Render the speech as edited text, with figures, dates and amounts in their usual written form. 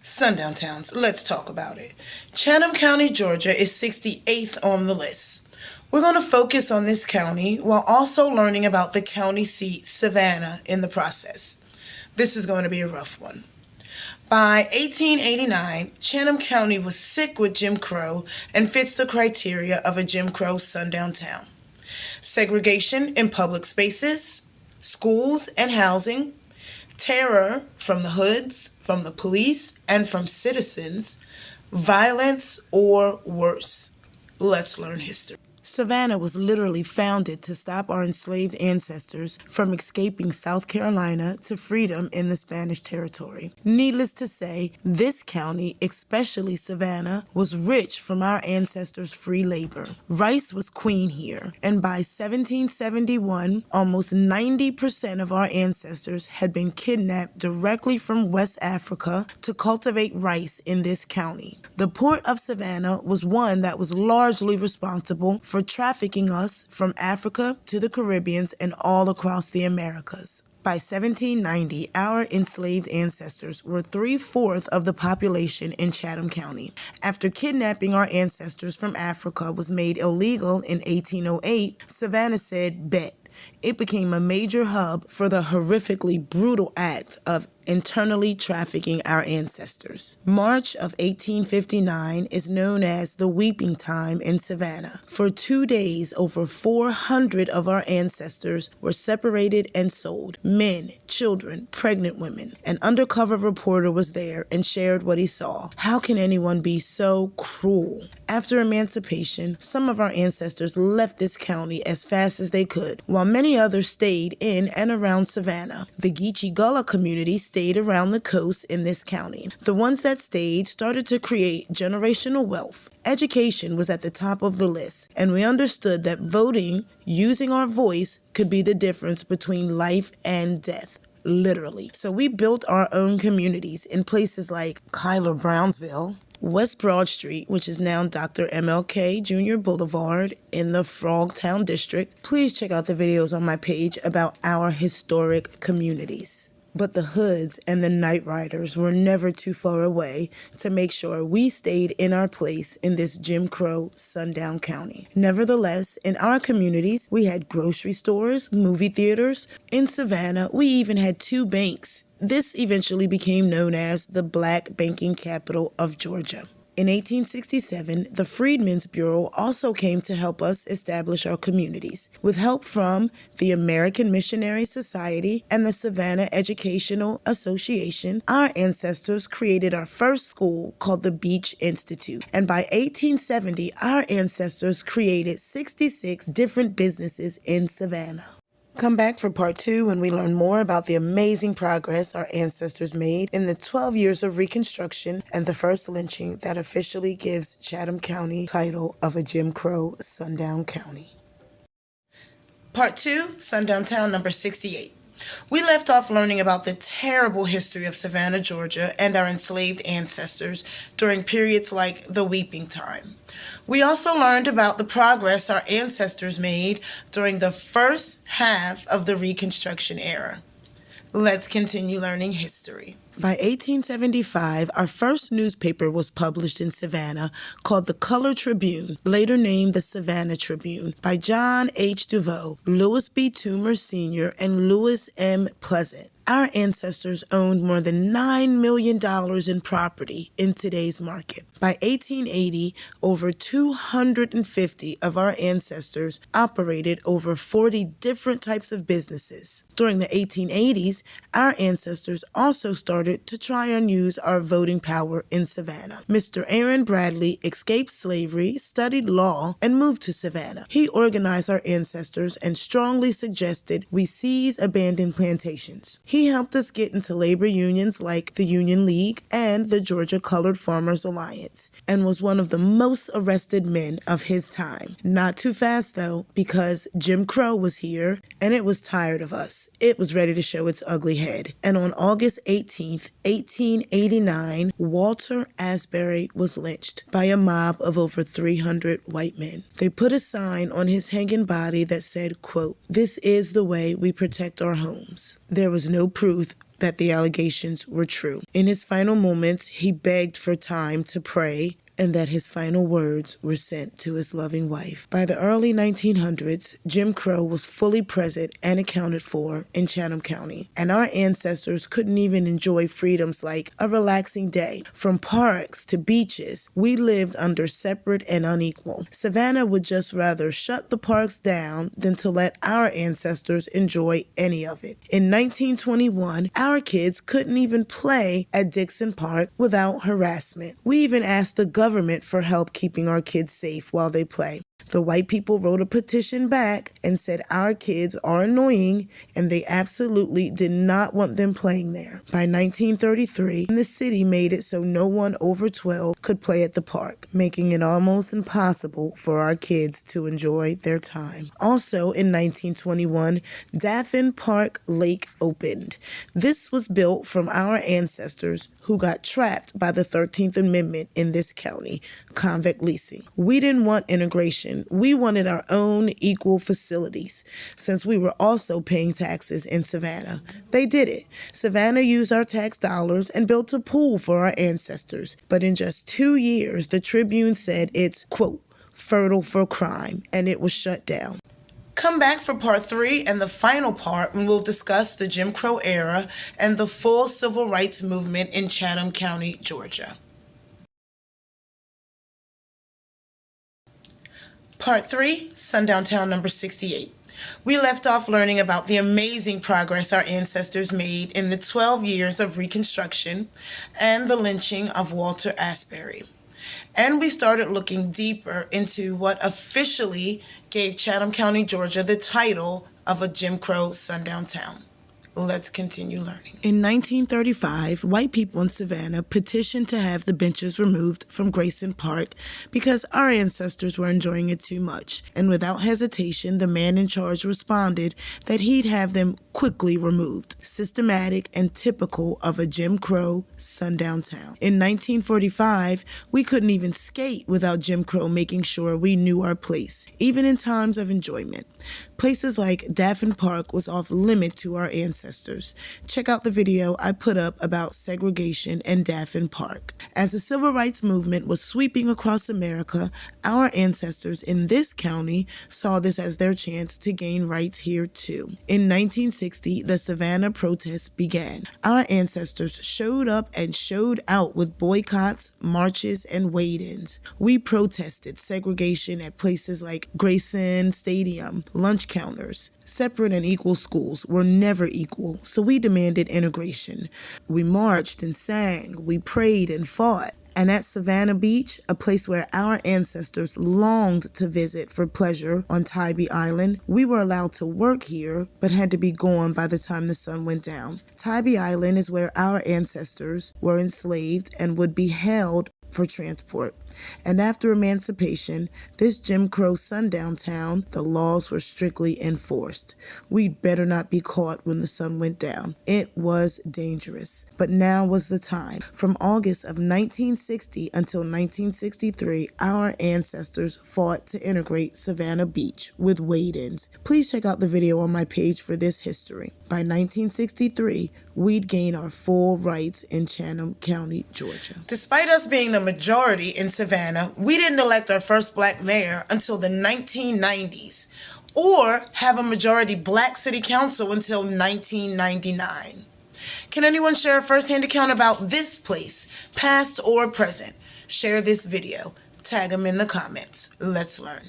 Sundown towns, let's talk about it. Chatham County, Georgia is 68th on the list. We're going to focus on this county while also learning about the county seat, Savannah, in the process. This is going to be a rough one. By 1889, Chatham County was sick with Jim Crow and fits the criteria of a Jim Crow sundown town. Segregation in public spaces, schools and housing, terror from the hoods, from the police, and from citizens, violence, or worse. Let's learn history. Savannah was literally founded to stop our enslaved ancestors from escaping South Carolina to freedom in the Spanish territory. Needless to say, this county, especially Savannah, was rich from our ancestors' free labor. Rice was queen here, and by 1771, almost 90% of our ancestors had been kidnapped directly from West Africa to cultivate rice in this county. The port of Savannah was one that was largely responsible for trafficking us from Africa to the Caribbean and all across the Americas. By 1790, our enslaved ancestors were 3/4 of the population in Chatham County. After kidnapping our ancestors from Africa was made illegal in 1808, Savannah said, "Bet." It became a major hub for the horrifically brutal act of internally trafficking our ancestors. March of 1859 is known as the weeping time in Savannah. For 2 days, over 400 of our ancestors were separated and sold. Men, children, pregnant women. An undercover reporter was there and shared what he saw. How can anyone be so cruel? After emancipation, some of our ancestors left this county as fast as they could, while many others stayed in and around Savannah. The Geechee Gullah community stayed around the coast in this county. The ones that stayed started to create generational wealth. Education was at the top of the list, and we understood that voting, using our voice, could be the difference between life and death. Literally. So we built our own communities in places like Kyler Brownsville, West Broad Street, which is now Dr. MLK Jr. Boulevard in the Frogtown District. Please check out the videos on my page about our historic communities. But the hoods and the night riders were never too far away to make sure we stayed in our place in this Jim Crow sundown county. Nevertheless, in our communities, we had grocery stores, movie theaters. In Savannah, we even had 2 banks. This eventually became known as the Black Banking Capital of Georgia. In 1867, the Freedmen's Bureau also came to help us establish our communities. With help from the American Missionary Society and the Savannah Educational Association, our ancestors created our first school called the Beach Institute. And by 1870, our ancestors created 66 different businesses in Savannah. Come back for part 2 when we learn more about the amazing progress our ancestors made in the 12 years of Reconstruction and the first lynching that officially gives Chatham County title of a Jim Crow sundown county. Part 2, Sundown Town number 68. We left off learning about the terrible history of Savannah, Georgia, and our enslaved ancestors during periods like the Weeping Time. We also learned about the progress our ancestors made during the first half of the Reconstruction era. Let's continue learning history. By 1875, our first newspaper was published in Savannah called the Color Tribune, later named the Savannah Tribune, by John H. DeVoe, Louis B. Toomer Sr., and Louis M. Pleasant. Our ancestors owned more than $9 million in property in today's market. By 1880, over 250 of our ancestors operated over 40 different types of businesses. During the 1880s, our ancestors also started to try and use our voting power in Savannah. Mr. Aaron Bradley escaped slavery, studied law, and moved to Savannah. He organized our ancestors and strongly suggested we seize abandoned plantations. He helped us get into labor unions like the Union League and the Georgia Colored Farmers Alliance, and was one of the most arrested men of his time. Not too fast, though, because Jim Crow was here, and it was tired of us. It was ready to show its ugly head. And on August 18th, 1889, Walter Asbury was lynched by a mob of over 300 white men. They put a sign on his hanging body that said, quote, "This is the way we protect our homes." There was no proof that the allegations were true. In his final moments, he begged for time to pray and that his final words were sent to his loving wife. By the early 1900s, Jim Crow was fully present and accounted for in Chatham County, and our ancestors couldn't even enjoy freedoms like a relaxing day. From parks to beaches, we lived under separate and unequal. Savannah would just rather shut the parks down than to let our ancestors enjoy any of it. In 1921, our kids couldn't even play at Dixon Park without harassment. We even asked the government for help keeping our kids safe while they play. The white people wrote a petition back and said our kids are annoying and they absolutely did not want them playing there. By 1933, the city made it so no one over 12 could play at the park, making it almost impossible for our kids to enjoy their time. Also in 1921, Daffin Park Lake opened. This was built from our ancestors who got trapped by the 13th Amendment in this county, convict leasing. We didn't want integration. We wanted our own equal facilities, since we were also paying taxes in Savannah. They did it. Savannah used our tax dollars and built a pool for our ancestors. But in just 2 years, the Tribune said it's, quote, fertile for crime, and it was shut down. Come back for part 3 and the final part when we'll discuss the Jim Crow era and the full civil rights movement in Chatham County, Georgia. Part 3, Sundown Town number 68. We left off learning about the amazing progress our ancestors made in the 12 years of Reconstruction and the lynching of Walter Asbury. And we started looking deeper into what officially gave Chatham County, Georgia the title of a Jim Crow sundown town. Let's continue learning. In 1935, white people in Savannah petitioned to have the benches removed from Grayson Park because our ancestors were enjoying it too much. And without hesitation, the man in charge responded that he'd have them quickly removed, systematic and typical of a Jim Crow sundown town. In 1945, we couldn't even skate without Jim Crow making sure we knew our place, even in times of enjoyment. Places like Daffin Park was off limit to our ancestors. Check out the video I put up about segregation and Daffin Park. As the civil rights movement was sweeping across America, our ancestors in this county saw this as their chance to gain rights here too. In 1960, the Savannah protests began. Our ancestors showed up and showed out with boycotts, marches, and wait-ins. We protested segregation at places like Grayson Stadium, lunch counters. Separate and equal schools were never equal, so we demanded integration. We marched and sang, we prayed and fought. And at Savannah Beach, a place where our ancestors longed to visit for pleasure on Tybee Island, we were allowed to work here, but had to be gone by the time the sun went down. Tybee Island is where our ancestors were enslaved and would be held for transport. And after emancipation, this Jim Crow sundown town, the laws were strictly enforced. We'd better not be caught when the sun went down. It was dangerous. But now was the time. From August of 1960 until 1963, our ancestors fought to integrate Savannah Beach with wait-ins. Please check out the video on my page for this history. By 1963, we'd gain our full rights in Chatham County, Georgia. Despite us being the majority in Savannah, we didn't elect our first black mayor until the 1990s, or have a majority black city council until 1999. Can anyone share a first-hand account about this place, past or present? Share this video. Tag them in the comments. Let's learn.